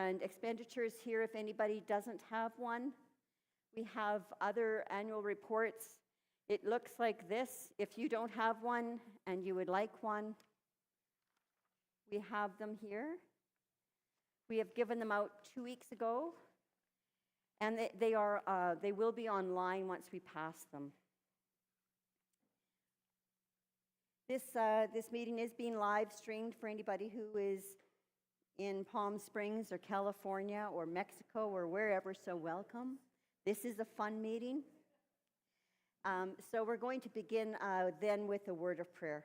and expenditures here if anybody doesn't have one. We have other annual reports. It looks like this. If you don't have one and you would like one, we have them here. We have given them out 2 weeks ago, and they will be online once we pass them. This meeting is being live streamed for anybody who is in Palm Springs or California or Mexico or wherever, so welcome. This is a fun meeting. So we're going to begin then with a word of prayer.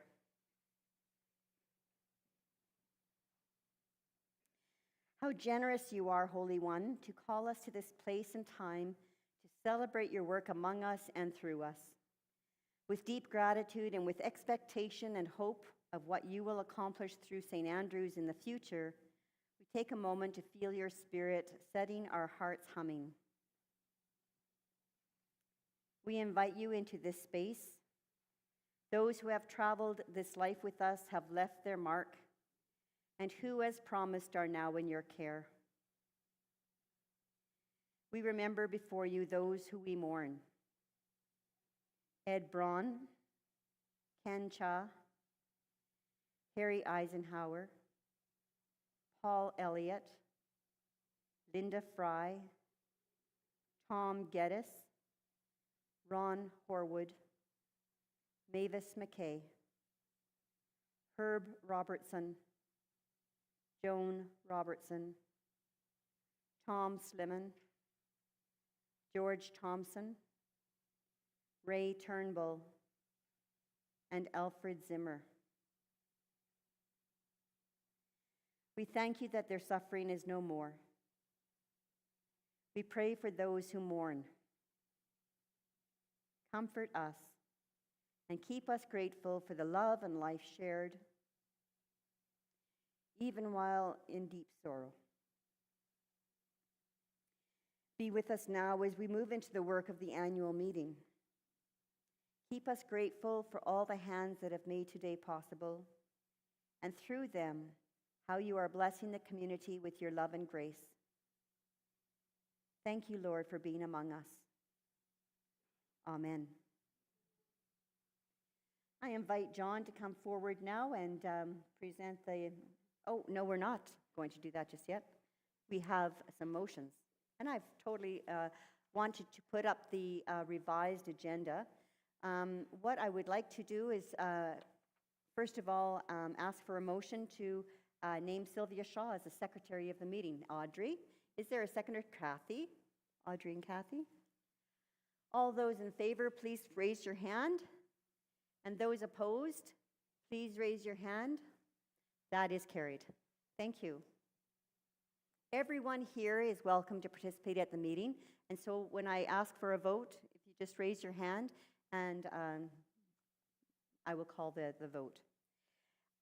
How generous you are, Holy One, to call us to this place and time to celebrate your work among us and through us. With deep gratitude and with expectation and hope of what you will accomplish through St. Andrew's in the future, we take a moment to feel your spirit setting our hearts humming. We invite you into this space. Those who have traveled this life with us have left their mark, and who, as promised, are now in your care. We remember before you those who we mourn. Ed Braun, Ken Cha, Harry Eisenhower, Paul Elliott, Linda Fry, Tom Geddes, Ron Horwood, Mavis McKay, Herb Robertson, Joan Robertson, Tom Slimman, George Thompson, Ray Turnbull, and Alfred Zimmer. We thank you that their suffering is no more. We pray for those who mourn. Comfort us and keep us grateful for the love and life shared, even while in deep sorrow. Be with us now as we move into the work of the annual meeting. Keep us grateful for all the hands that have made today possible, and through them, how you are blessing the community with your love and grace. Thank you, Lord, for being among us. Amen. I invite John to come forward now and present the... Oh, no, we're not going to do that just yet. We have some motions. And I've totally wanted to put up the revised agenda. What I would like to do is, first of all, ask for a motion to name Sylvia Shaw as the secretary of the meeting. Audrey, is there a seconder? Kathy? Audrey and Kathy? All those in favor, please raise your hand. And those opposed, please raise your hand. That is carried. Thank you. Everyone here is welcome to participate at the meeting. And so when I ask for a vote, if you just raise your hand, and I will call the vote.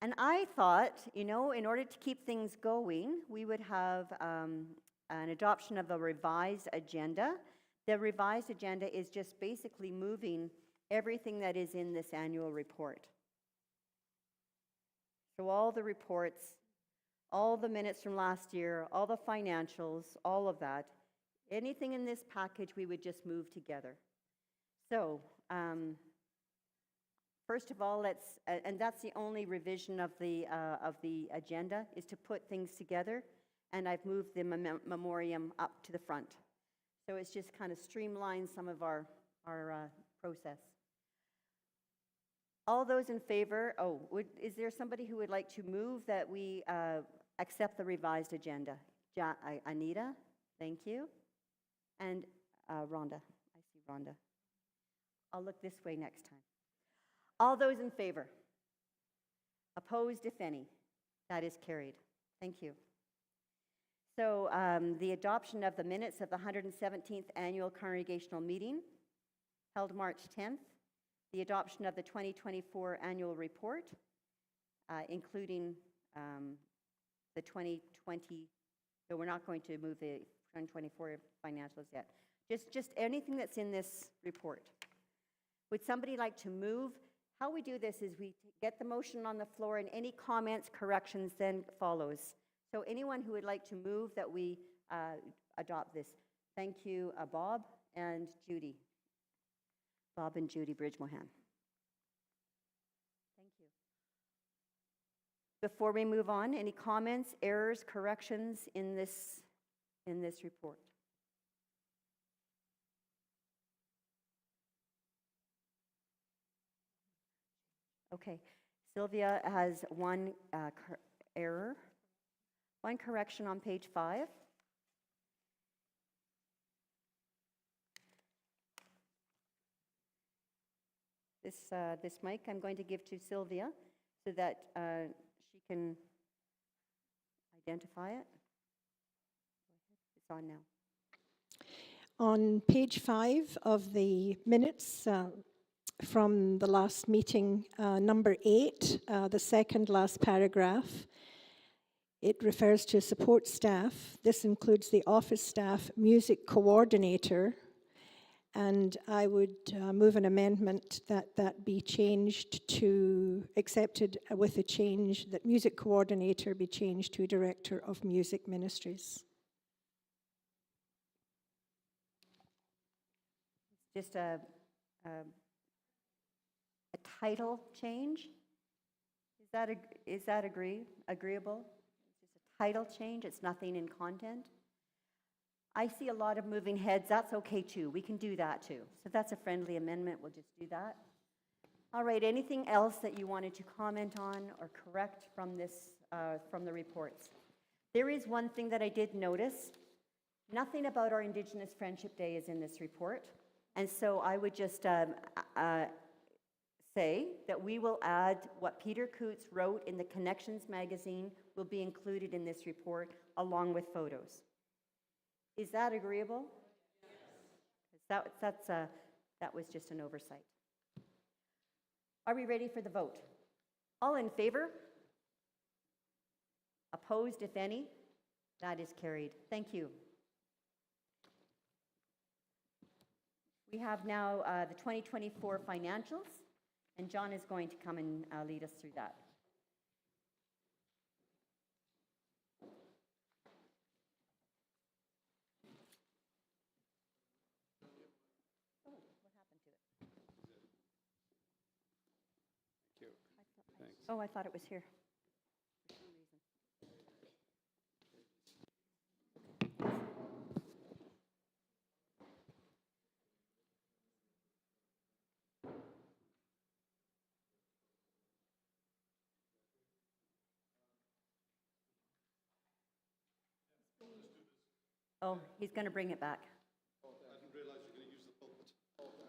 And I thought, you know, in order to keep things going, we would have an adoption of the revised agenda. The revised agenda is just basically moving everything that is in this annual report. So all the reports, all the minutes from last year, all the financials, all of that, anything in this package we would just move together. So first of all, and that's the only revision of the agenda, is to put things together, and I've moved the memoriam up to the front. So it's just kind of streamlined some of our process. All those in favor, is there somebody who would like to move that we accept the revised agenda? Anita, thank you. And Rhonda, I see Rhonda. I'll look this way next time. All those in favor? Opposed, if any? That is carried. Thank you. So the adoption of the minutes of the 117th Annual Congregational Meeting, held March 10th. The adoption of the 2024 Annual Report, including the 2020, so we're not going to move the 2024 financials yet. Just anything that's in this report. Would somebody like to move? How we do this is we get the motion on the floor, and any comments, corrections then follows. So anyone who would like to move that we adopt this? Thank you, Bob and Judy. Bob and Judy Bridgemohan. Thank you. Before we move on, any comments, errors, corrections in this report? Okay. Sylvia has one error, one correction on page 5. This mic I'm going to give to Sylvia so that she can identify it. It's on now. On page 5 of the minutes from the last meeting, number 8, the second last paragraph, it refers to support staff. This includes the office staff music coordinator, and I would move an amendment that be changed to, accepted with a change, that music coordinator be changed to director of music ministries. Just a title change. Is that agreeable? It's just a title change. It's nothing in content. I see a lot of moving heads. That's okay too. We can do that too. So if that's a friendly amendment, we'll just do that. All right. Anything else that you wanted to comment on or correct from this from the reports? There is one thing that I did notice. Nothing about our Indigenous Friendship Day is in this report. And so I would just say that we will add what Peter Coots wrote in the Connections magazine will be included in this report along with photos. Is that agreeable? Yes. That was just an oversight. Are we ready for the vote? All in favor? Opposed, if any? That is carried. Thank you. We have now the 2024 financials, and John is going to come and lead us through that. Oh, what happened to it? Thank you. Thanks. Oh, I thought it was here. Oh, he's going to bring it back. I didn't realize you're going to use the pulpit.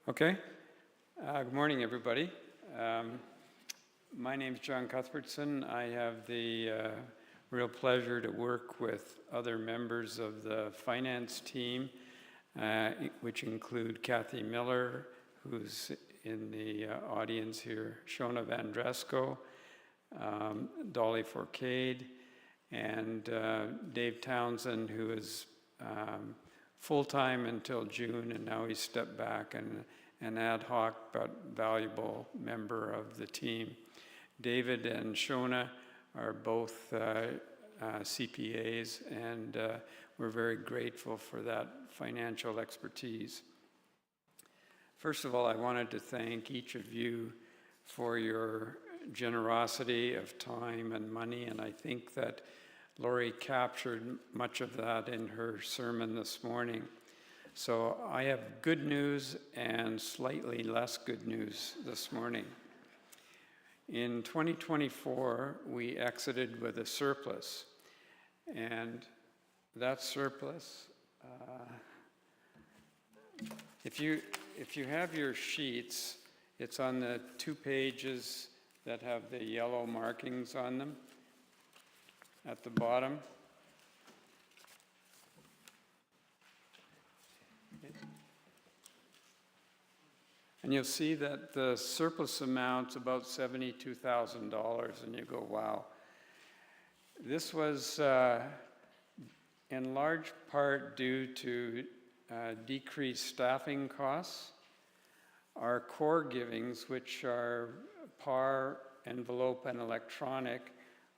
Okay. Good morning, everybody. My name is John Cuthbertson. I have the real pleasure to work with other members of the finance team, which include Kathy Miller, who's in the audience here, Shona Vandresco, Dolly Forcade, and Dave Townsend, who is full-time until June, and now he's stepped back and an ad hoc but valuable member of the team. David and Shona are both CPAs, and we're very grateful for that financial expertise. First of all, I wanted to thank each of you for your generosity of time and money, and I think that Lori captured much of that in her sermon this morning. So I have good news and slightly less good news this morning. In 2024, we exited with a surplus, and that surplus, if you have your sheets, it's on the 2 pages that have the yellow markings on them at the bottom. And you'll see that the surplus amount's about $72,000, and you go, wow. This was in large part due to decreased staffing costs. Our core givings, which are PAR, envelope, and electronic,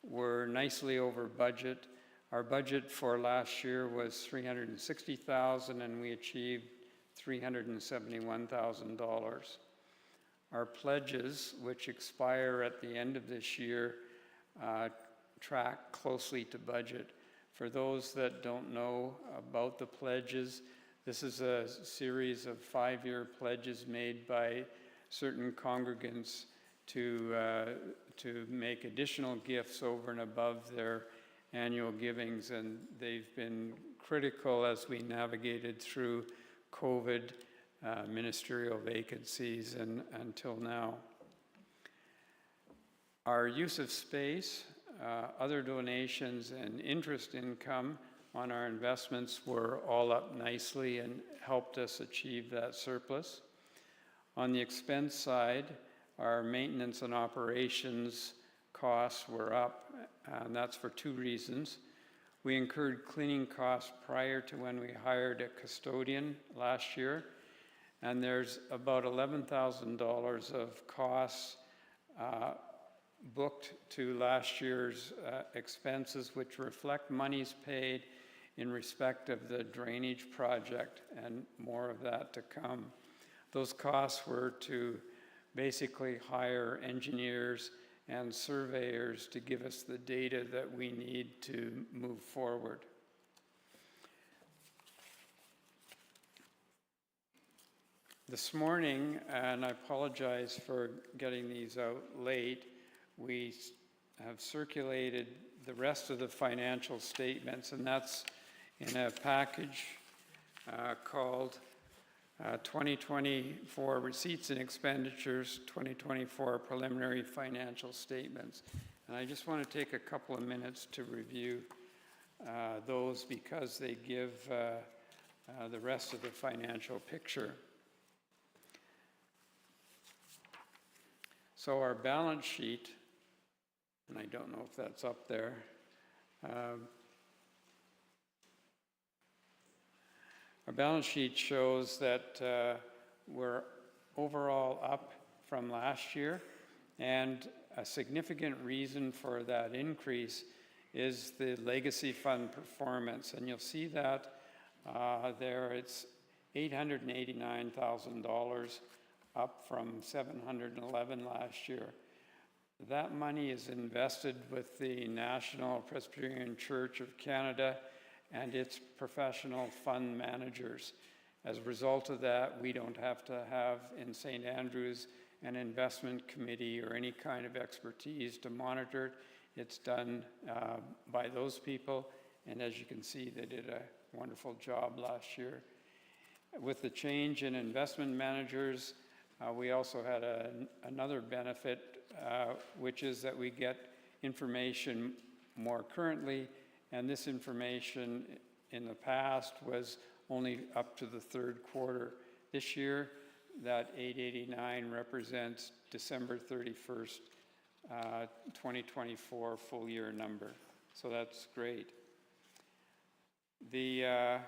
were nicely over budget. Our budget for last year was $360,000, and we achieved $371,000. Our pledges, which expire at the end of this year, track closely to budget. For those that don't know about the pledges, this is a series of 5-year pledges made by certain congregants to make additional gifts over and above their annual givings, and they've been critical as we navigated through COVID, ministerial vacancies, and until now. Our use of space, other donations, and interest income on our investments were all up nicely and helped us achieve that surplus. On the expense side, our maintenance and operations costs were up, and that's for 2 reasons. We incurred cleaning costs prior to when we hired a custodian last year, and there's about $11,000 of costs booked to last year's expenses, which reflect monies paid in respect of the drainage project, and more of that to come. Those costs were to basically hire engineers and surveyors to give us the data that we need to move forward. This morning, and I apologize for getting these out late, we have circulated the rest of the financial statements, and that's in a package called 2024 Receipts and Expenditures, 2024 Preliminary Financial Statements. And I just want to take a couple of minutes to review those because they give the rest of the financial picture. So our balance sheet, and I don't know if that's up there, our balance sheet shows that we're overall up from last year, and a significant reason for that increase is the legacy fund performance. And you'll see that there it's $889,000 up from $711 last year. That money is invested with the National Presbyterian Church of Canada and its professional fund managers. As a result of that, we don't have to have in St. Andrews an investment committee or any kind of expertise to monitor it. It's done by those people, and as you can see, they did a wonderful job last year. With the change in investment managers, we also had another benefit, which is that we get information more currently, and this information in the past was only up to the 3rd quarter. This year, that 889 represents December 31st, 2024 full year number. So that's great. The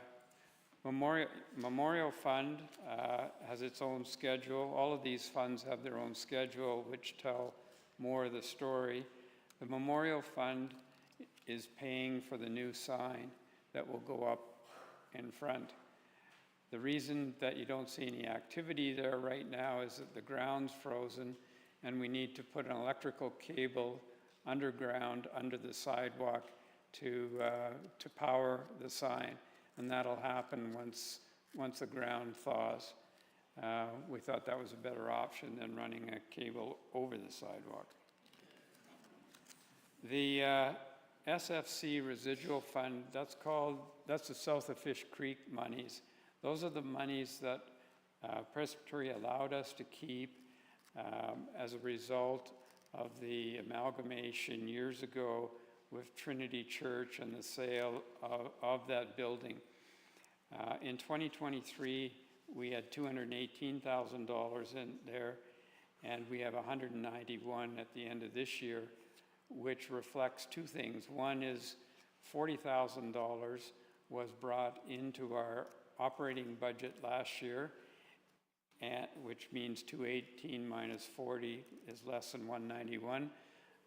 Memorial Fund has its own schedule. All of these funds have their own schedule, which tell more of the story. The Memorial Fund is paying for the new sign that will go up in front. The reason that you don't see any activity there right now is that the ground's frozen, and we need to put an electrical cable underground under the sidewalk to power the sign, and that'll happen once the ground thaws. We thought that was a better option than running a cable over the sidewalk. The SFC residual fund, that's the south of Fish Creek monies. Those are the monies that Presbytery allowed us to keep as a result of the amalgamation years ago with Trinity Church and the sale of that building. In 2023, we had $218,000 in there, and we have 191 at the end of this year, which reflects two things. One is $40,000 was brought into our operating budget last year, and, which means 218 minus 40 is less than 191.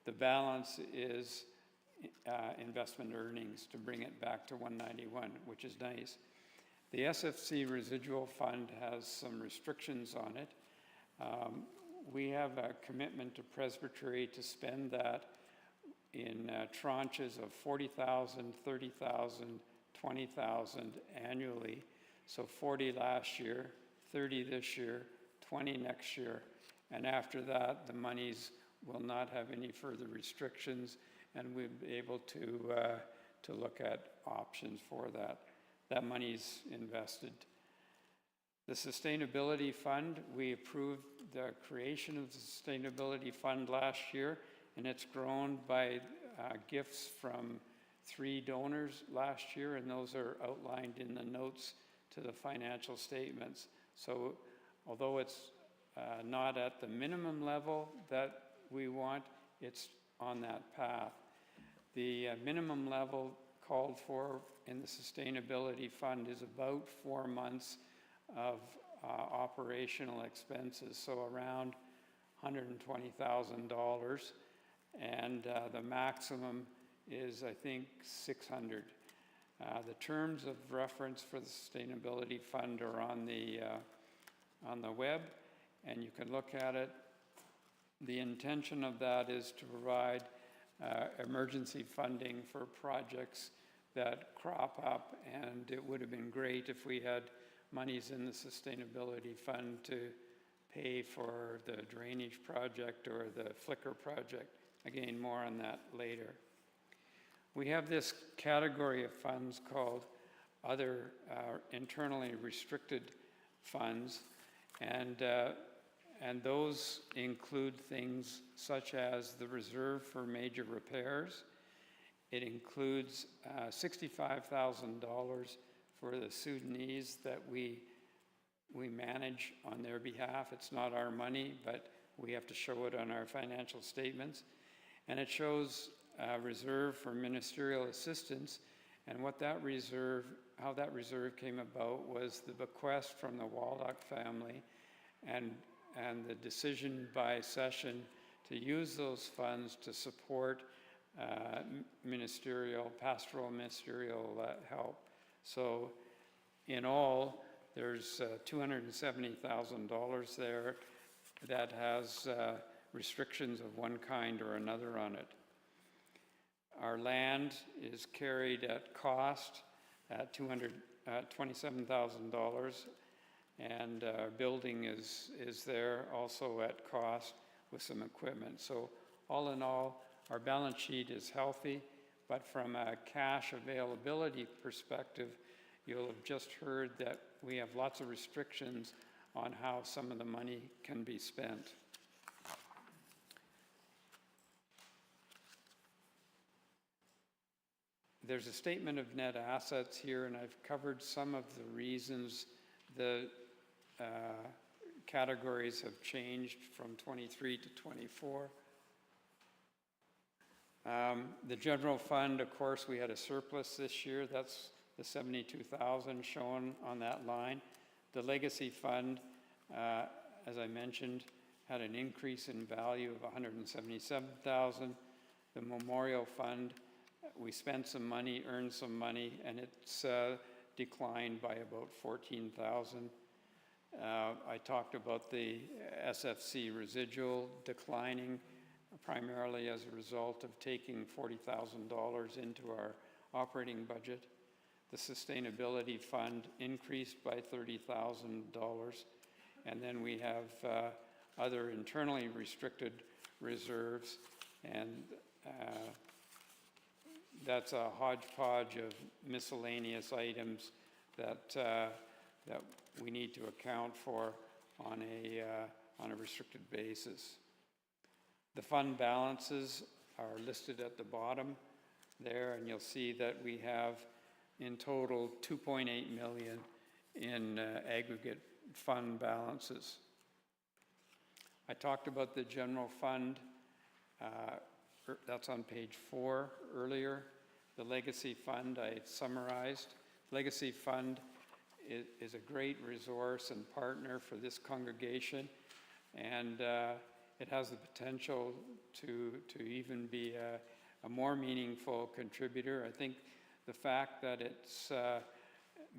The balance is investment earnings to bring it back to 191, which is nice. The SFC residual fund has some restrictions on it. We have a commitment to Presbytery to spend that in tranches of 40,000, 30,000, 20,000 annually. So 40 last year, 30 this year, 20 next year, and after that, the monies will not have any further restrictions, and we'll be able to look at options for that. That money's invested. The Sustainability Fund, we approved the creation of the Sustainability Fund last year, and it's grown by gifts from 3 donors last year, and those are outlined in the notes to the financial statements. So although it's not at the minimum level that we want, it's on that path. The minimum level called for in the Sustainability Fund is about 4 months of operational expenses, so around $120,000, and the maximum is, I think, 600. The terms of reference for the Sustainability Fund are on the web, and you can look at it. The intention of that is to provide emergency funding for projects that crop up, and it would have been great if we had monies in the Sustainability Fund to pay for the drainage project or the flicker project. Again, more on that later. We have this category of funds called other internally restricted funds, and those include things such as the reserve for major repairs. It includes $65,000 for the Sudanese that we manage on their behalf. It's not our money, but we have to show it on our financial statements. And it shows a reserve for ministerial assistance, and what that reserve, how that reserve came about was the bequest from the Waldock family, and the decision by session to use those funds to support pastoral ministerial help. So in all, there's $270,000 there that has restrictions of one kind or another on it. Our land is carried at cost at $27,000, and our building is there also at cost with some equipment. So all in all, our balance sheet is healthy, but from a cash availability perspective, you'll have just heard that we have lots of restrictions on how some of the money can be spent. There's a statement of net assets here, and I've covered some of the reasons the categories have changed from 23 to 24. The general fund, of course, we had a surplus this year. That's the $72,000 shown on that line. The legacy fund, as I mentioned, had an increase in value of $177,000. The memorial fund, we spent some money, earned some money, and it's declined by about $14,000. I talked about the SFC residual declining primarily as a result of taking $40,000 into our operating budget. The sustainability fund increased by $30,000, and then we have other internally restricted reserves, and that's a hodgepodge of miscellaneous items that we need to account for on a restricted basis. The fund balances are listed at the bottom there, and you'll see that we have in total $2.8 million in aggregate fund balances. I talked about the general fund, that's on page 4 earlier. The legacy fund I summarized. Legacy fund is a great resource and partner for this congregation, and it has the potential to even be a more meaningful contributor. I think the fact that its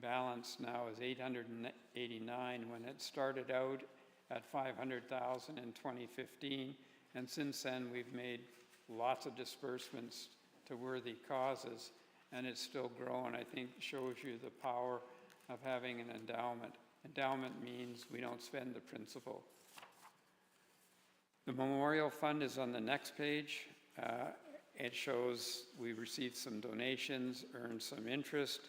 balance now is $889 when it started out at $500,000 in 2015, and since then we've made lots of disbursements to worthy causes, and it's still growing. I think shows you the power of having an endowment. Endowment means we don't spend the principal. The memorial fund is on the next page. It shows we received some donations, earned some interest,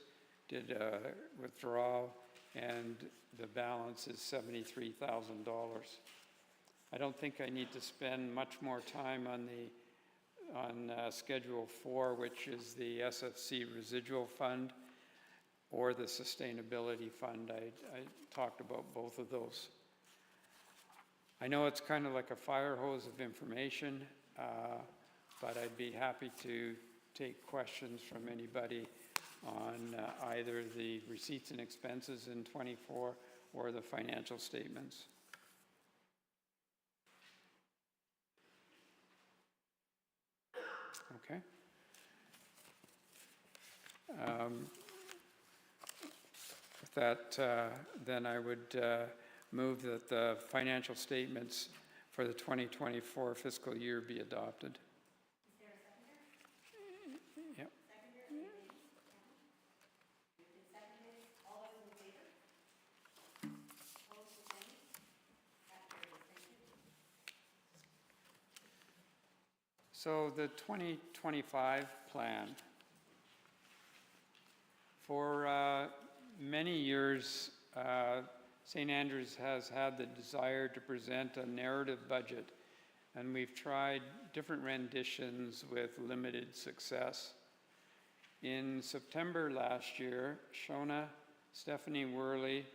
did a withdrawal, and the balance is $73,000. I don't think I need to spend much more time on Schedule 4, which is the SFC residual fund, or the sustainability fund. I talked about both of those. I know it's kind of like a fire hose of information, but I'd be happy to take questions from anybody on either the receipts and expenses in 24 or the financial statements. Okay. With that, then I would move that the financial statements for the 2024 fiscal year be adopted. Is there a seconder? Yep. Seconder? Moved and seconded. All those in favor? Opposed, the same? That carries. Thank you. So the 2025 plan. For many years, St. Andrews has had the desire to present a narrative budget, and we've tried different renditions with limited success. In September last year, Shona, Stephanie Worley,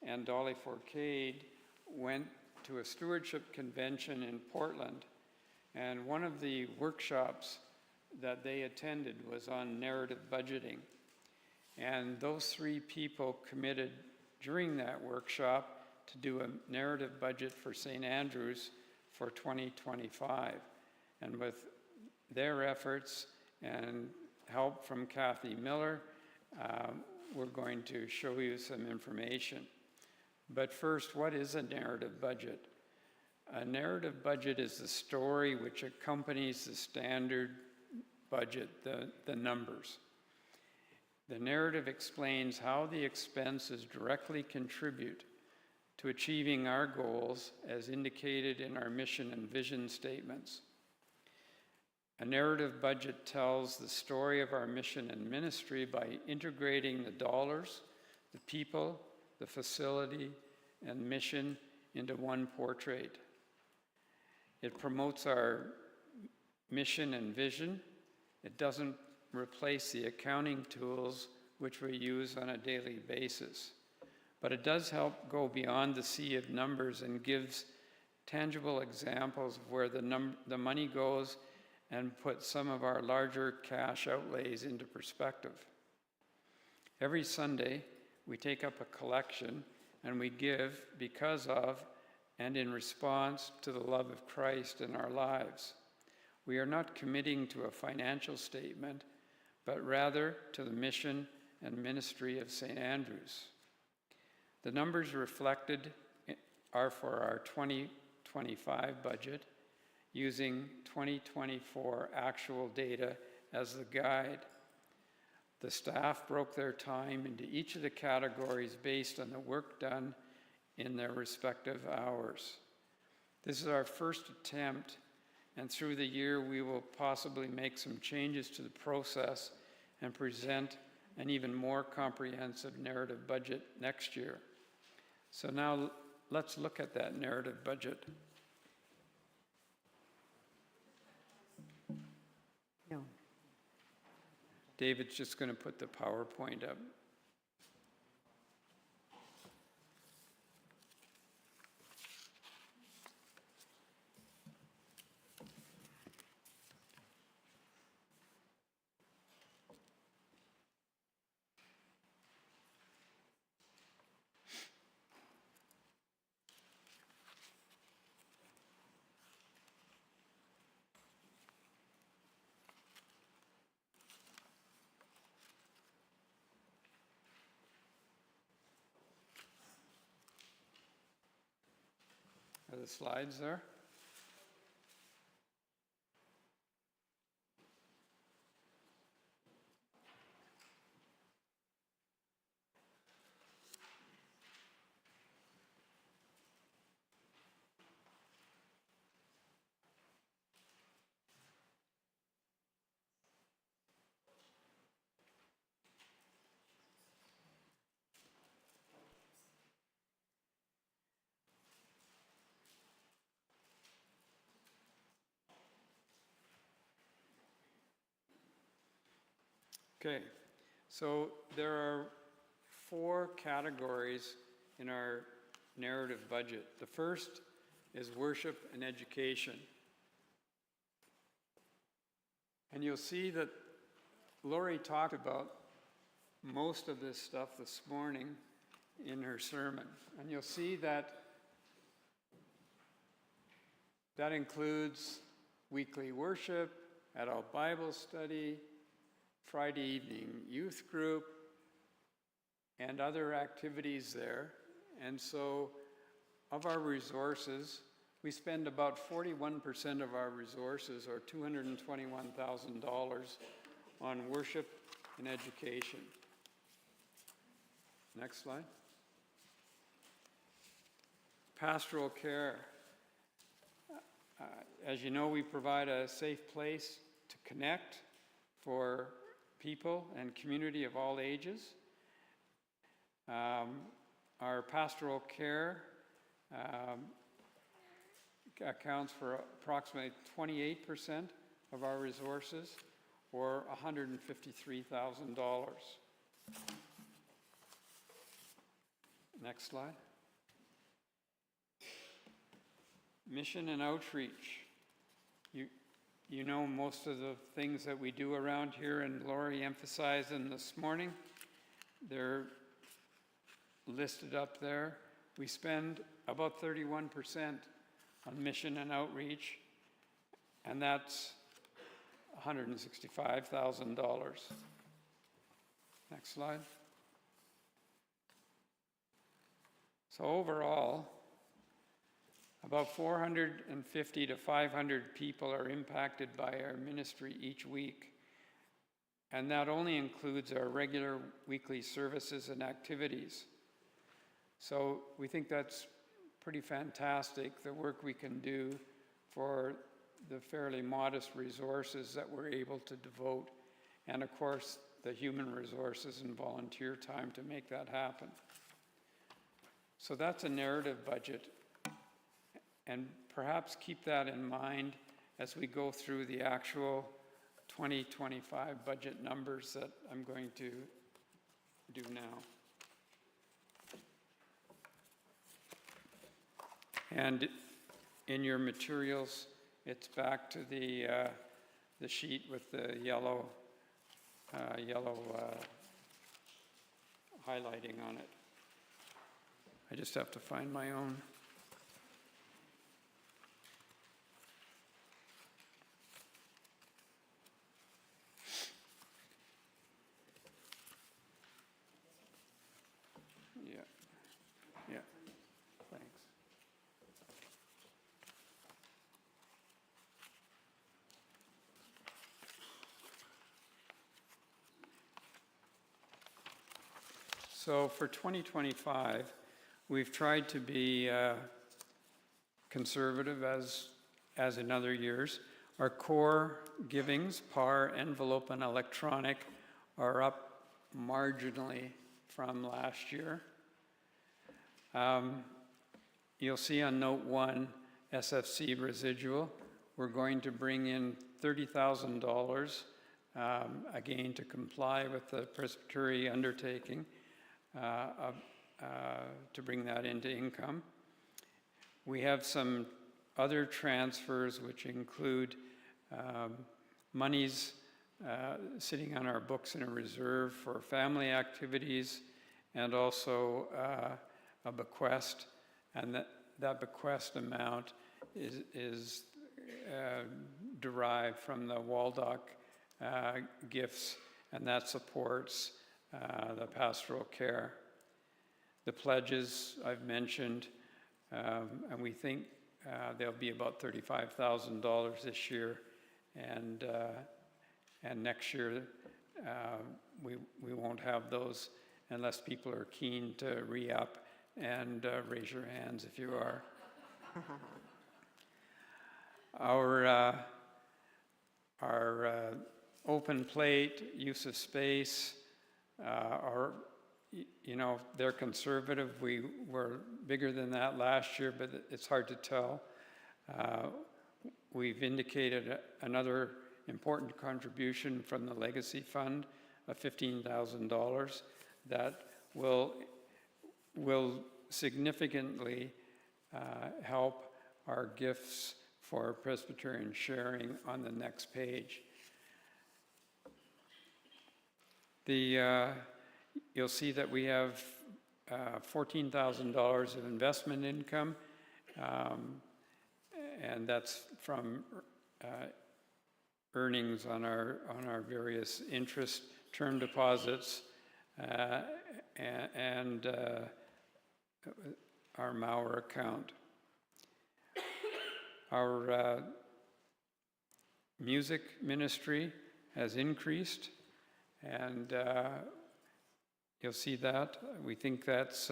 and Dolly Forcade went to a stewardship convention in Portland, and one of the workshops that they attended was on narrative budgeting. And those 3 people committed during that workshop to do a narrative budget for St. Andrews for 2025. And with their efforts and help from Kathy Miller, we're going to show you some information. But first, what is a narrative budget? A narrative budget is the story which accompanies the standard budget, the numbers. The narrative explains how the expenses directly contribute to achieving our goals as indicated in our mission and vision statements. A narrative budget tells the story of our mission and ministry by integrating the dollars, the people, the facility, and mission into one portrait. It promotes our mission and vision. It doesn't replace the accounting tools which we use on a daily basis. But it does help go beyond the sea of numbers and gives tangible examples of where the money goes and puts some of our larger cash outlays into perspective. Every Sunday, we take up a collection and we give because of and in response to the love of Christ in our lives. We are not committing to a financial statement, but rather to the mission and ministry of St. Andrews. The numbers reflected are for our 2025 budget, using 2024 actual data as the guide. The staff broke their time into each of the categories based on the work done in their respective hours. This is our first attempt, and through the year we will possibly make some changes to the process and present an even more comprehensive narrative budget next year. So now let's look at that narrative budget. No. David's just going to put the PowerPoint up. Are the slides there? Okay, so there are 4 categories in our narrative budget. The first is worship and education. And you'll see that Lori talked about most of this stuff this morning in her sermon. And you'll see that that includes weekly worship, adult Bible study, Friday evening youth group, and other activities there. And so of our resources, we spend about 41% of our resources, or $221,000, on worship and education. Next slide. Pastoral care. As you know, we provide a safe place to connect for people and community of all ages. Our pastoral care accounts for approximately 28% of our resources, or $153,000. Next slide. Mission and outreach. You know most of the things that we do around here, and Lori emphasized them this morning. They're listed up there. We spend about 31% on mission and outreach, and that's $165,000. Next slide. So overall, about 450 to 500 people are impacted by our ministry each week. And that only includes our regular weekly services and activities. So we think that's pretty fantastic, the work we can do for the fairly modest resources that we're able to devote. And of course, the human resources and volunteer time to make that happen. So that's a narrative budget. And perhaps keep that in mind as we go through the actual 2025 budget numbers that I'm going to do now. And in your materials, it's back to the sheet with the yellow highlighting on it. I just have to find my own. Yeah, thanks. So for 2025, we've tried to be conservative as in other years. Our core givings, PAR, envelope, and electronic, are up marginally from last year. You'll see on note 1, SFC residual, we're going to bring in $30,000, again to comply with the presbytery undertaking, to bring that into income. We have some other transfers which include monies sitting on our books in a reserve for family activities, and also a bequest, and that bequest amount is derived from the Waldock gifts, and that supports the pastoral care. The pledges I've mentioned, and we think they'll be about $35,000 this year, and next year we won't have those unless people are keen to re-up, and raise your hands if you are. Our open plate, use of space, they're conservative. We were bigger than that last year, but it's hard to tell. We've indicated another important contribution from the Legacy Fund of $15,000 that will significantly help our gifts for Presbyterian sharing on the next page. You'll see that we have $14,000 of investment income, and that's from earnings on our various interest term deposits and our Mauer account. Our music ministry has increased, and you'll see that. We think that's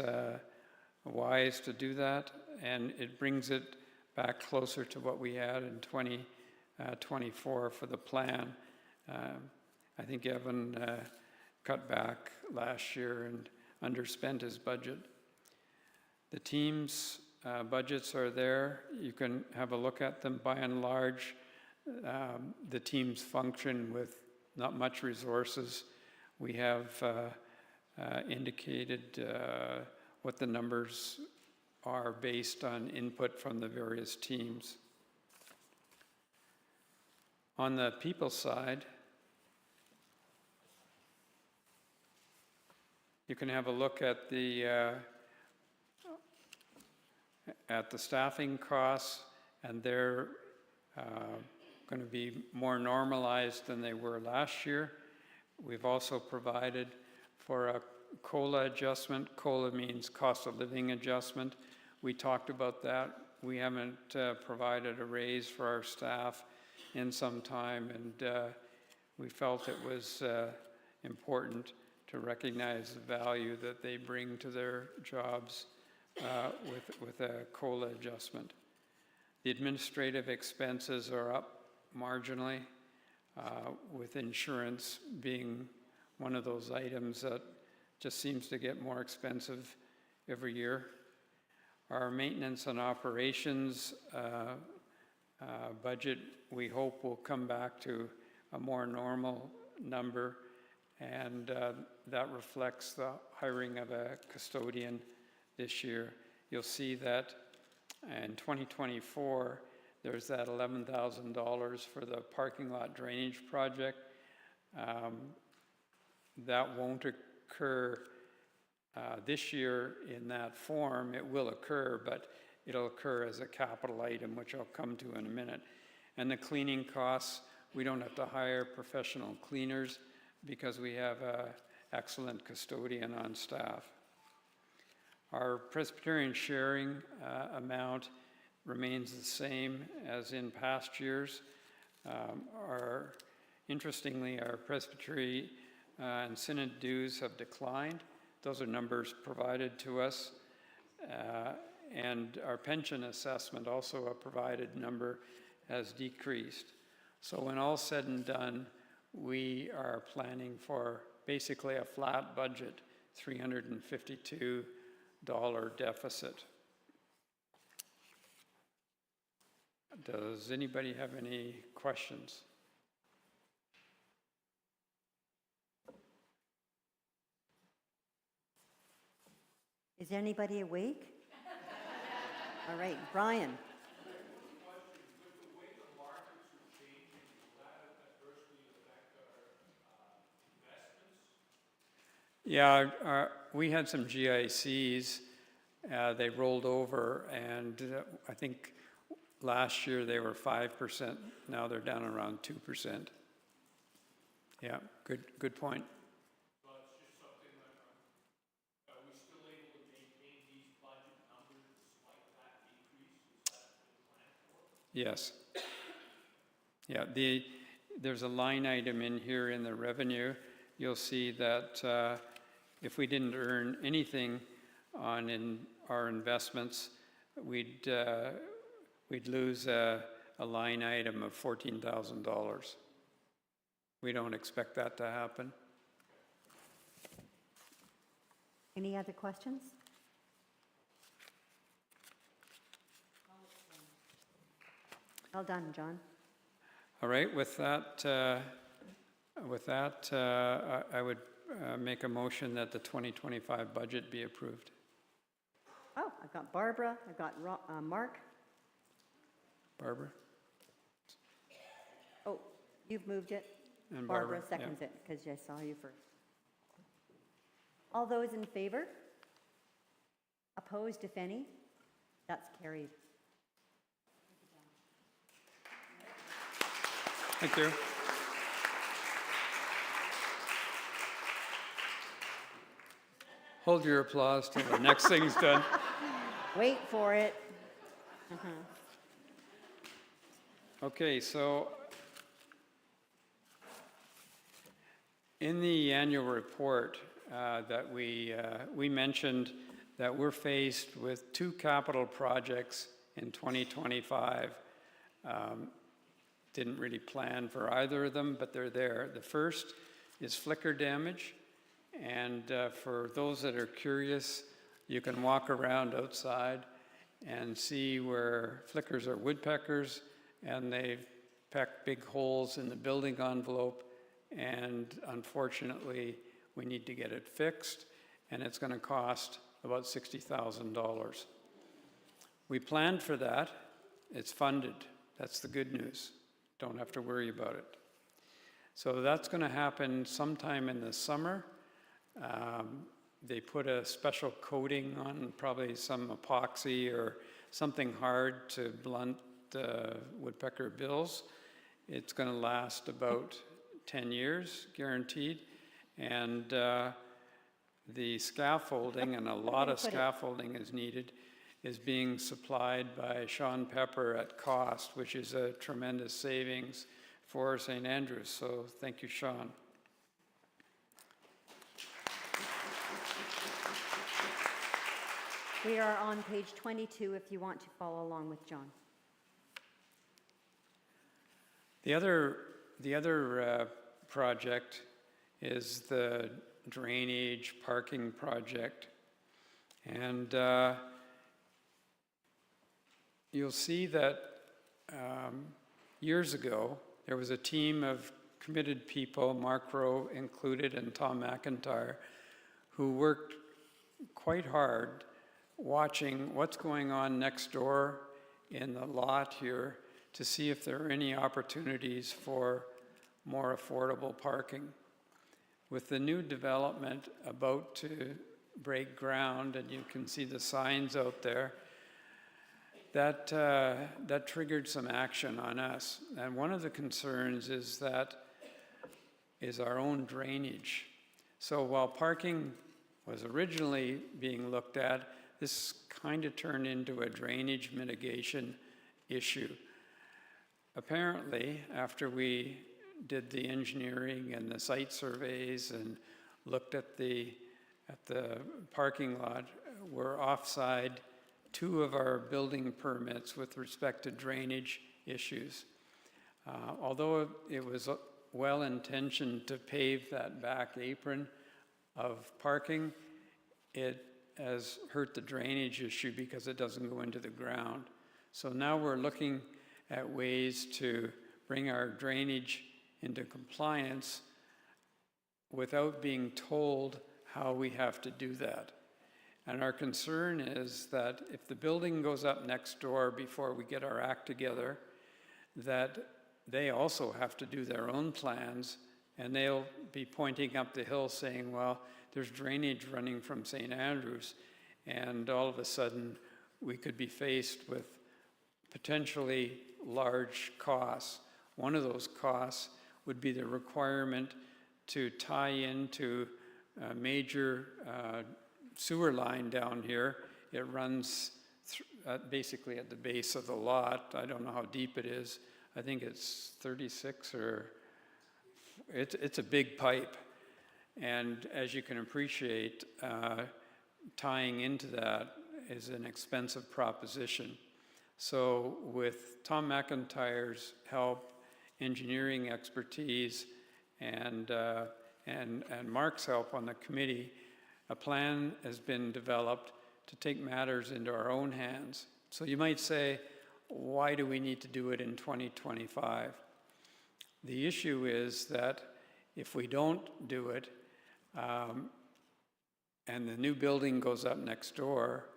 wise to do that, and it brings it back closer to what we had in 2024 for the plan. I think Evan cut back last year and underspent his budget. The team's budgets are there. You can have a look at them. By and large, the teams function with not much resources. We have indicated what the numbers are based on input from the various teams. On the people side, you can have a look at the staffing costs, and they're going to be more normalized than they were last year. We've also provided for a COLA adjustment. COLA means cost of living adjustment. We talked about that. We haven't provided a raise for our staff in some time, and we felt it was important to recognize the value that they bring to their jobs with a COLA adjustment. The administrative expenses are up marginally, with insurance being one of those items that just seems to get more expensive every year. Our maintenance and operations budget, we hope, will come back to a more normal number, and that reflects the hiring of a custodian this year. You'll see that in 2024, there's that $11,000 for the parking lot drainage project. That won't occur this year in that form. It will occur, but it'll occur as a capital item, which I'll come to in a minute. And the cleaning costs, we don't have to hire professional cleaners because we have an excellent custodian on staff. Our Presbyterian sharing amount remains the same as in past years. Interestingly, our presbytery and synod dues have declined. Those are numbers provided to us. And our pension assessment, also a provided number, has decreased. So when all's said and done, we are planning for basically a flat budget, $352 deficit. Does anybody have any questions? Is anybody awake? All right, Brian. Yeah, we had some GICs. They rolled over, and I think last year they were 5%. Now they're down around 2%. Yeah, good point. So it's just something that, are we still able to maintain these budget numbers despite that decrease? Is that Yes. Yeah, there's a line item in here in the revenue. You'll see that if we didn't earn anything on our investments, we'd lose a line item of $14,000. We don't expect that to happen. Any other questions? Well done, John. All right, with that, I would make a motion that the 2025 budget be approved. Oh, I've got Barbara, I've got Mark. Barbara? Oh, you've moved it. And Barbara yeah. seconds it, because I saw you first. All those in favor? Opposed, if any? That's carried. Thank you. Hold your applause till the next thing's done. Wait for it. Okay, so in the annual report that we mentioned that we're faced with 2 capital projects in 2025. Didn't really plan for either of them, but they're there. The first is flicker damage, and for those that are curious, you can walk around outside and see where flickers are woodpeckers, and they've pecked big holes in the building envelope, and unfortunately, we need to get it fixed, and it's going to cost about $60,000. We planned for that. It's funded. That's the good news. Don't have to worry about it. So that's going to happen sometime in the summer. They put a special coating on, probably some epoxy or something hard to blunt woodpecker bills. It's going to last about 10 years, guaranteed. And the scaffolding, and a lot of scaffolding is needed, is being supplied by Sean Pepper at cost, which is a tremendous savings for St. Andrews. So thank you, Sean. We are on page 22 if you want to follow along with John. The other project is the drainage parking project. And you'll see that years ago, there was a team of committed people, Mark Rowe included and Tom McIntyre, who worked quite hard watching what's going on next door in the lot here to see if there are any opportunities for more affordable parking. With the new development about to break ground, and you can see the signs out there, that triggered some action on us. And one of the concerns is our own drainage. So while parking was originally being looked at, this kind of turned into a drainage mitigation issue. Apparently, after we did the engineering and the site surveys and looked at the parking lot, we're offside 2 of our building permits with respect to drainage issues. Although it was well-intentioned to pave that back apron of parking, it has hurt the drainage issue because it doesn't go into the ground. So now we're looking at ways to bring our drainage into compliance without being told how we have to do that. And our concern is that if the building goes up next door before we get our act together, that they also have to do their own plans, and they'll be pointing up the hill saying, well, there's drainage running from St. Andrews, and all of a sudden we could be faced with potentially large costs. One of those costs would be the requirement to tie into a major sewer line down here. It runs basically at the base of the lot. I don't know how deep it is. I think it's 36 or, it's a big pipe. And as you can appreciate, tying into that is an expensive proposition. So with Tom McIntyre's help, engineering expertise, and Mark's help on the committee, a plan has been developed to take matters into our own hands. So you might say, why do we need to do it in 2025? The issue is that if we don't do it, and the new building goes up next door,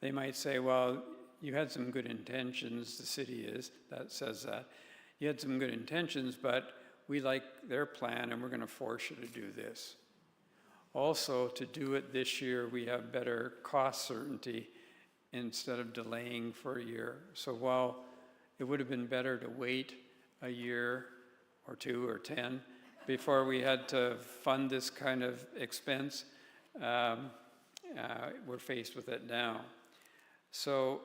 they might say, well, you had some good intentions, the city that says that. You had some good intentions, but we like their plan and we're going to force you to do this. Also, to do it this year, we have better cost certainty instead of delaying for a year. So while it would have been better to wait a year or 2 or 10 before we had to fund this kind of expense, we're faced with it now. So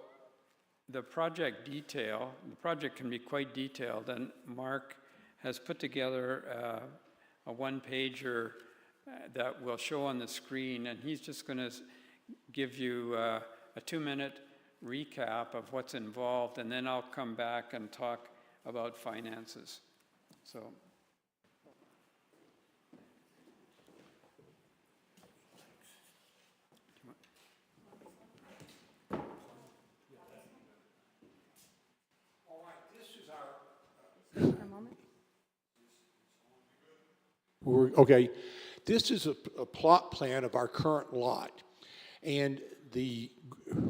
the project can be quite detailed, and Mark has put together a one-pager that we'll show on the screen, and he's just going to give you a 2-minute recap of what's involved, and then I'll come back and talk about finances. So. A moment. Okay, this is a plot plan of our current lot, and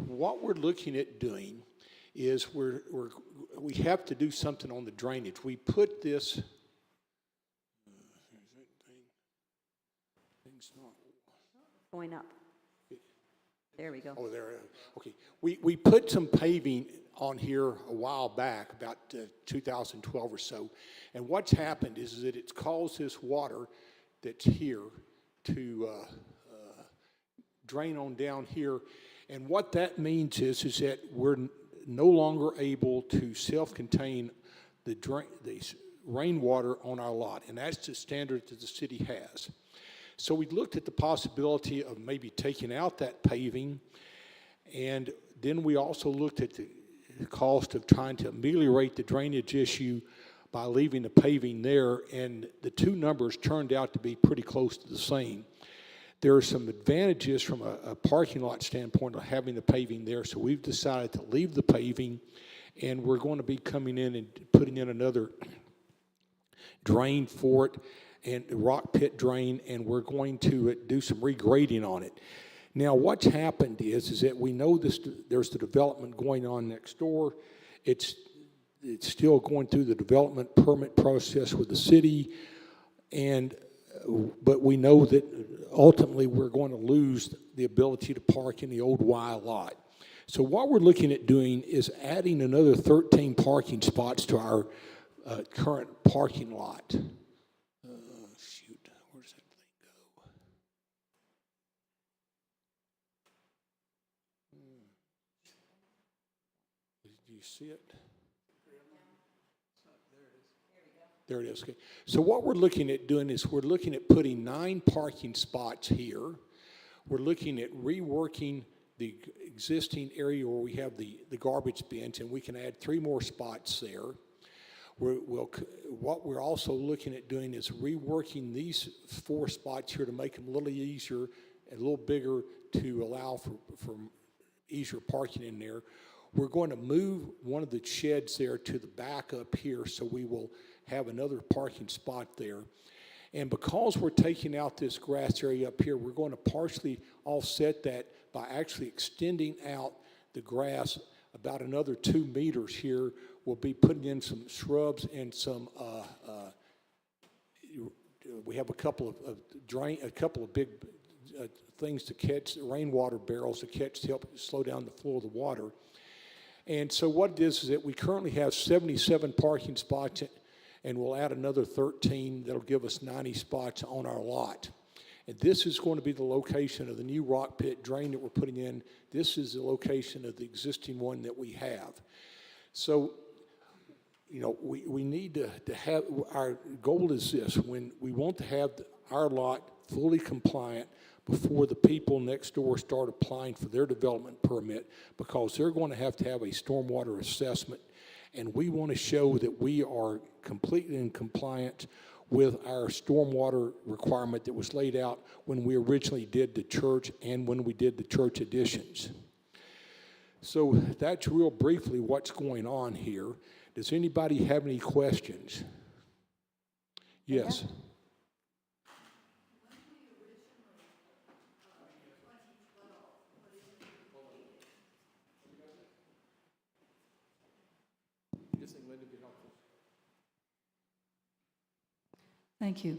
what we're looking at doing is we have to do something on the drainage. We put this. Thing's not Going up. There we go. Oh, there. Okay, we put some paving on here a while back, about 2012 or so, and what's happened is that it's caused this water that's here to drain on down here, and what that means is that we're no longer able to self-contain the rainwater on our lot, and that's the standard that the city has. So we looked at the possibility of maybe taking out that paving, and then we also looked at the cost of trying to ameliorate the drainage issue by leaving the paving there, and the two numbers turned out to be pretty close to the same. There are some advantages from a parking lot standpoint of having the paving there, so we've decided to leave the paving, and we're going to be coming in and putting in another drain for it, and rock pit drain, and we're going to do some regrading on it. Now, what's happened is that we know there's the development going on next door. It's still going through the development permit process with the city, but we know that ultimately we're going to lose the ability to park in the old Y lot. So what we're looking at doing is adding another 13 parking spots to our current parking lot. Where does that thing go? Do you see it? There it is. Okay. So what we're looking at doing is we're looking at putting 9 parking spots here. We're looking at reworking the existing area where we have the garbage bins, and we can add 3 more spots there. What we're also looking at doing is reworking these 4 spots here to make them a little easier and a little bigger to allow for easier parking in there. We're going to move one of the sheds there to the back up here, so we will have another parking spot there. And because we're taking out this grass area up here, we're going to partially offset that by actually extending out the grass about another 2 meters here. We'll be putting in some shrubs and some, we have a couple of big things to catch, rainwater barrels to help slow down the flow of the water. And so what it is that we currently have 77 parking spots, and we'll add another 13 that'll give us 90 spots on our lot. And this is going to be the location of the new rock pit drain that we're putting in. This is the location of the existing one that we have. So, you know, we need to have, our goal is this: when we want to have our lot fully compliant before the people next door start applying for their development permit, because they're going to have a stormwater assessment, and we want to show that we are completely in compliance with our stormwater requirement that was laid out when we originally did the church and when we did the church additions. So that's real briefly what's going on here. Does anybody have any questions? Yes. Yeah. Thank you.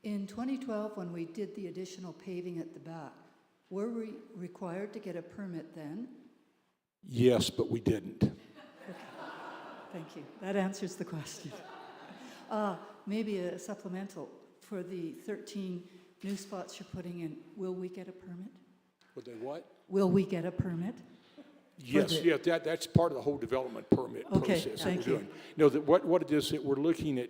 In 2012, when we did the additional paving at the back, were we required to get a permit then? Yes, but we didn't. Thank you. That answers the question. Maybe a supplemental. For the 13 new spots you're putting in, will we get a permit? Would they what? Will we get a permit? Yes, the- yeah, that's part of the whole development permit Okay, process that thank we're you. doing. No, what it is that we're looking at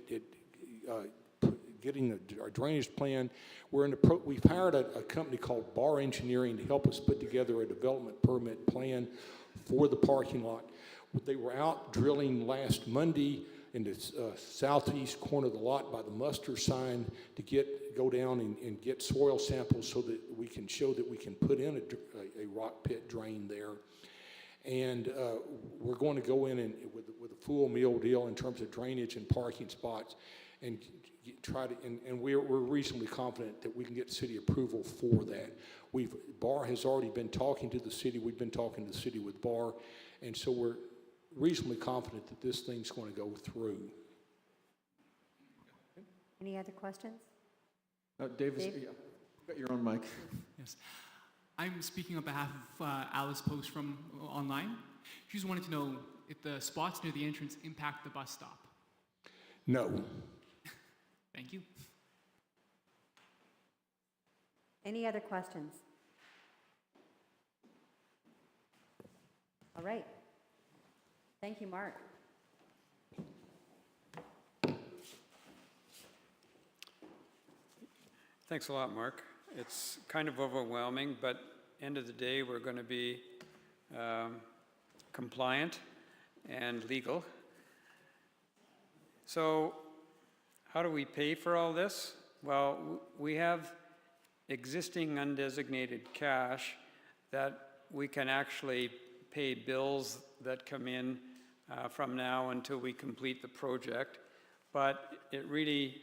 getting our drainage plan. We've hired a company called Bar Engineering to help us put together a development permit plan for the parking lot. They were out drilling last Monday in the southeast corner of the lot by the muster sign to go down and get soil samples so that we can show that we can put in a rock pit drain there. And we're going to go in and with a full meal deal in terms of drainage and parking spots, and try to. And we're reasonably confident that we can get city approval for that. Bar has already been talking to the city. We've been talking to the city with Bar, and so we're reasonably confident that this thing's going to go through. Any other questions? Davis, Dave? yeah, you've got your own mic. Yes. I'm speaking on behalf of Alice Post from online. She just wanted to know if the spots near the entrance impact the bus stop. No. Thank you. Any other questions? All right. Thank you, Mark. Thanks a lot, Mark. It's kind of overwhelming, but end of the day, we're going to be compliant and legal. So how do we pay for all this? Well, we have existing undesignated cash that we can actually pay bills that come in from now until we complete the project, but it really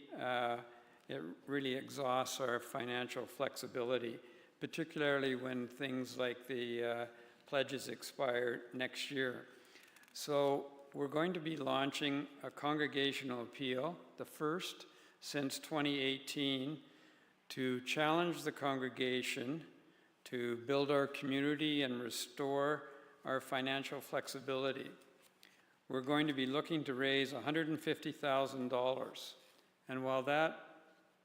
exhausts our financial flexibility, particularly when things like the pledges expire next year. So we're going to be launching a congregational appeal, the first since 2018, to challenge the congregation to build our community and restore our financial flexibility. We're going to be looking to raise $150,000. And while that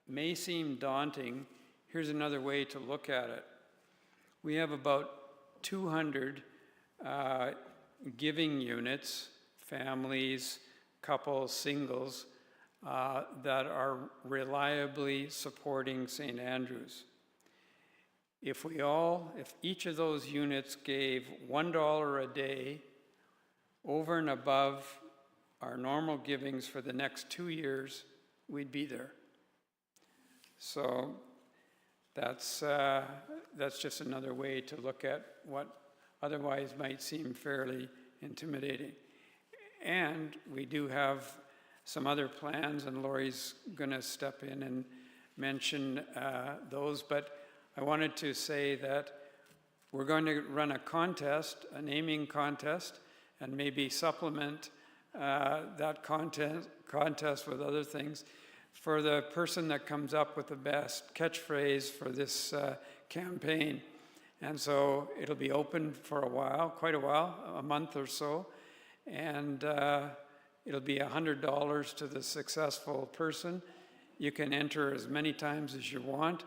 may seem daunting, here's another way to look at it. We have about 200 giving units, families, couples, singles, that are reliably supporting St. Andrews. If each of those units gave $1 a day over and above our normal givings for the next 2 years, we'd be there. So that's just another way to look at what otherwise might seem fairly intimidating. And we do have some other plans, and Lori's going to step in and mention those, but I wanted to say that we're going to run a contest, a naming contest, and maybe supplement that contest with other things for the person that comes up with the best catchphrase for this campaign. And so it'll be open for a while, quite a while, a month or so, and it'll be $100 to the successful person. You can enter as many times as you want.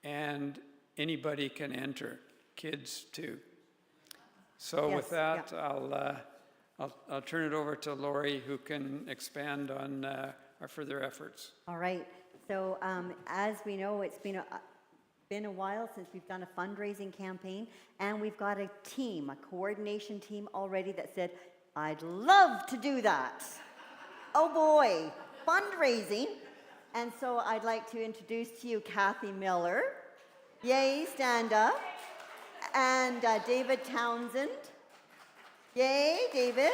and anybody can enter, kids too. So Yes, with that, I'll turn it over to Lori, who can expand on our further efforts. All right. So as we know, it's been a while since we've done a fundraising campaign, and we've got a team, a coordination team already that said, I'd love to do that. Oh boy, fundraising. And so I'd like to introduce to you Kathy Miller. Yay, stand up. And David Townsend. Yay, David.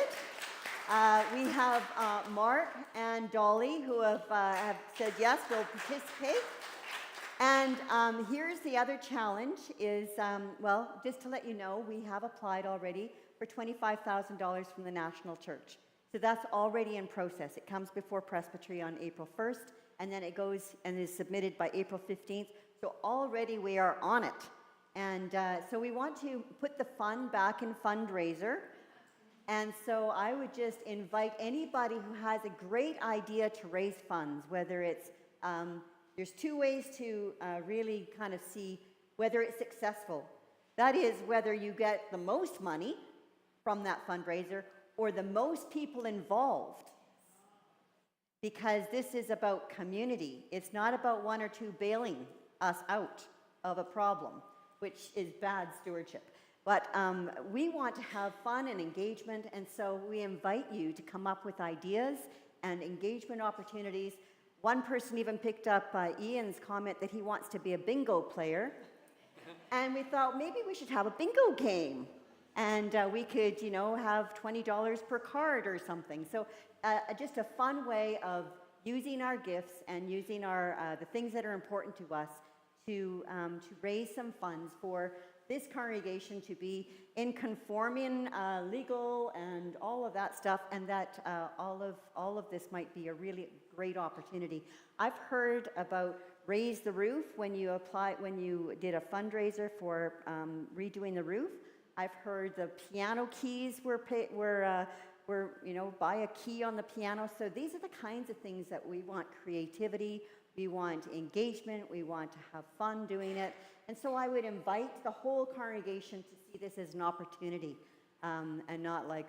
We have Mark and Dolly who have said yes, we'll participate. And here's the other challenge is, well, just to let you know, we have applied already for $25,000 from the National Church. So that's already in process. It comes before Presbytery on April 1st, and then it goes and is submitted by April 15th. So already we are on it. And so we want to put the fund back in fundraiser. And so I would just invite anybody who has a great idea to raise funds, whether it's, there's two ways to really kind of see whether it's successful. That is, whether you get the most money from that fundraiser or the most people involved. Because this is about community. It's not about one or two bailing us out of a problem, which is bad stewardship. But we want to have fun and engagement, and so we invite you to come up with ideas and engagement opportunities. One person even picked up Ian's comment that he wants to be a bingo player. And we thought maybe we should have a bingo game. And we could, you know, have $20 per card or something. So just a fun way of using our gifts and using our the things that are important to us to raise some funds for this congregation to be in conforming legal and all of that stuff, and that all of this might be a really great opportunity. I've heard about Raise the Roof when you did a fundraiser for redoing the roof. I've heard the piano keys were you know, buy a key on the piano. So these are the kinds of things that we want: creativity, we want engagement, we want to have fun doing it. And so I would invite the whole congregation to see this as an opportunity, and not like,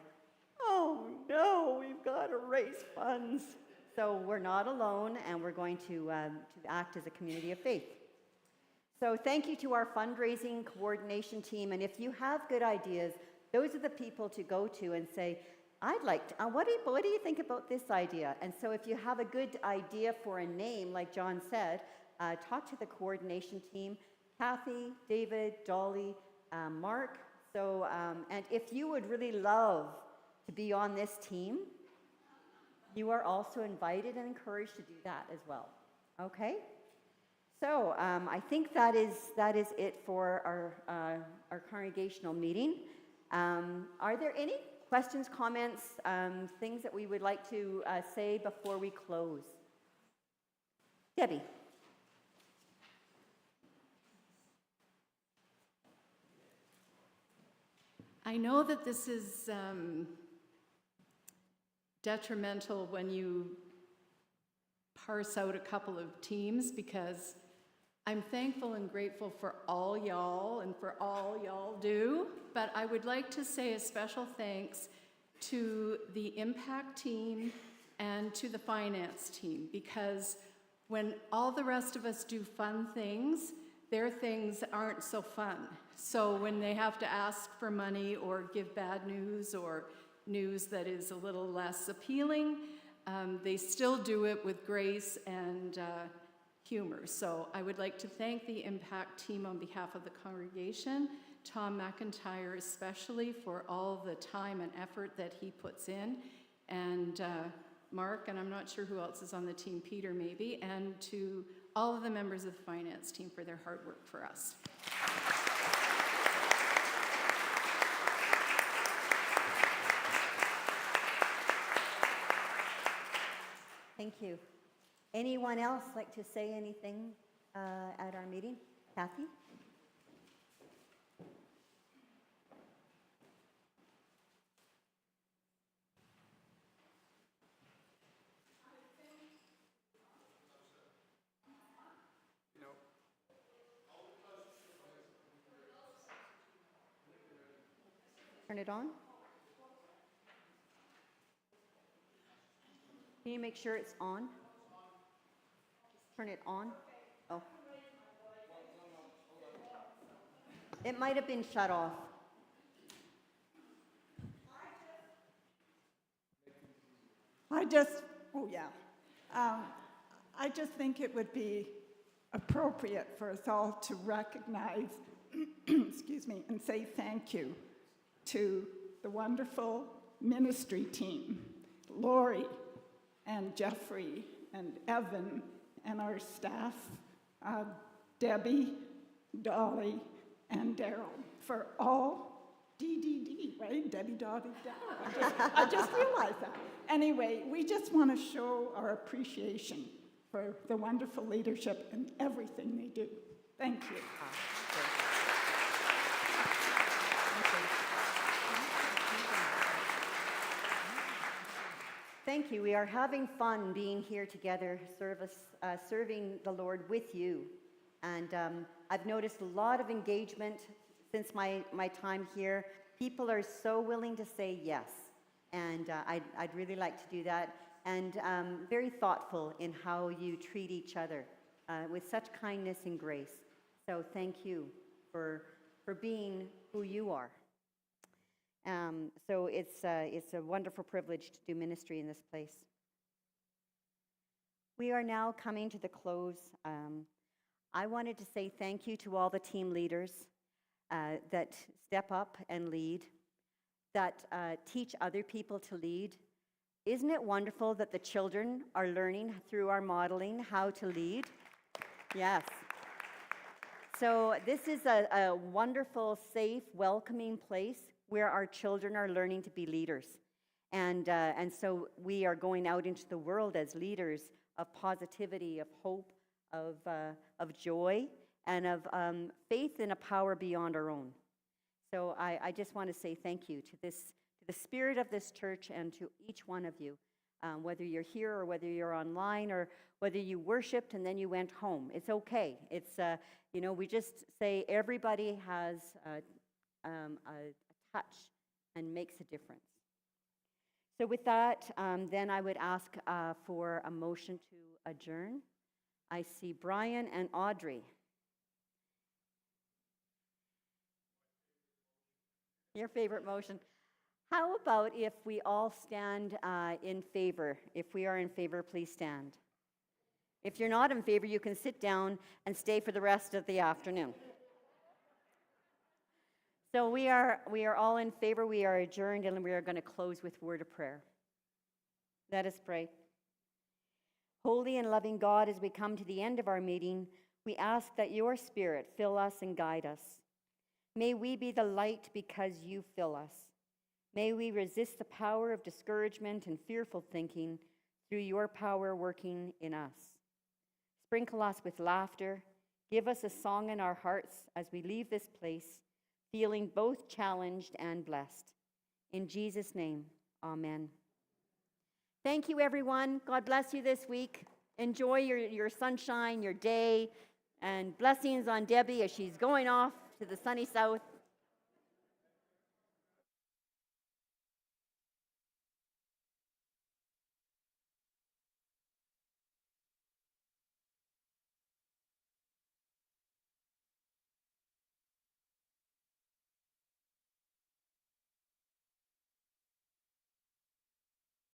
oh no, we've got to raise funds. So we're not alone, and we're going to act as a community of faith. So thank you to our fundraising coordination team, and if you have good ideas, those are the people to go to and say, I'd like to, what do you think about this idea? And so if you have a good idea for a name, like John said, talk to the coordination team, Kathy, David, Dolly, Mark. So, and if you would really love to be on this team, you are also invited and encouraged to do that as well. Okay? So I think that is it for our congregational meeting. Are there any questions, comments, things that we would like to say before we close? Debbie. I know that this is detrimental when you parse out a couple of teams, because I'm thankful and grateful for all y'all and for all y'all do, but I would like to say a special thanks to the impact team and to the finance team, because when all the rest of us do fun things, their things aren't so fun. So when they have to ask for money or give bad news or news that is a little less appealing, they still do it with grace and humor. So I would like to thank the impact team on behalf of the congregation, Tom McIntyre especially, for all the time and effort that he puts in, and Mark, and I'm not sure who else is on the team, Peter maybe, and to all of the members of the finance team for their hard work for us. Thank you. Anyone else like to say anything at our meeting? Kathy? turn it on? Can you make sure it's on? Just turn it on. Oh. It might have been shut off. I just think it would be appropriate for us all to recognize, excuse me, and say thank you to the wonderful ministry team, Lori and Jeffrey and Evan and our staff, Debbie, Dolly, and Daryl, for all DDD, right? Debbie, Dottie, Daryl. I just realized that. Anyway, we just want to show our appreciation for the wonderful leadership and everything they do. Thank you. Thank you. We are having fun being here together, serving the Lord with you. And I've noticed a lot of engagement since my time here. People are so willing to say yes. And I'd really like to do that. And very thoughtful in how you treat each other with such kindness and grace. So thank you for being who you are. So it's a wonderful privilege to do ministry in this place. We are now coming to the close. I wanted to say thank you to all the team leaders that step up and lead, that teach other people to lead. Isn't it wonderful that the children are learning through our modeling how to lead? Yes. So this is a wonderful, safe, welcoming place where our children are learning to be leaders. And so we are going out into the world as leaders of positivity, of hope, of joy, and of faith in a power beyond our own. So I just want to say thank you to the spirit of this church and to each one of you, whether you're here or whether you're online or whether you worshiped and then you went home. It's okay. It's, we just say everybody has a touch and makes a difference. So with that, then I would ask for a motion to adjourn. I see Brian and Audrey. Your favorite motion. How about if we all stand in favor? If we are in favor, please stand. If you're not in favor, you can sit down and stay for the rest of the afternoon. So we are all in favor. We are adjourned, and we are going to close with word of prayer. Let us pray. Holy and loving God, as we come to the end of our meeting, we ask that your Spirit fill us and guide us. May we be the light because you fill us. May we resist the power of discouragement and fearful thinking through your power working in us. Sprinkle us with laughter. Give us a song in our hearts as we leave this place, feeling both challenged and blessed. In Jesus' name, amen. Thank you, everyone. God bless you this week. Enjoy your sunshine, your day, and blessings on Debbie as she's going off to the sunny south.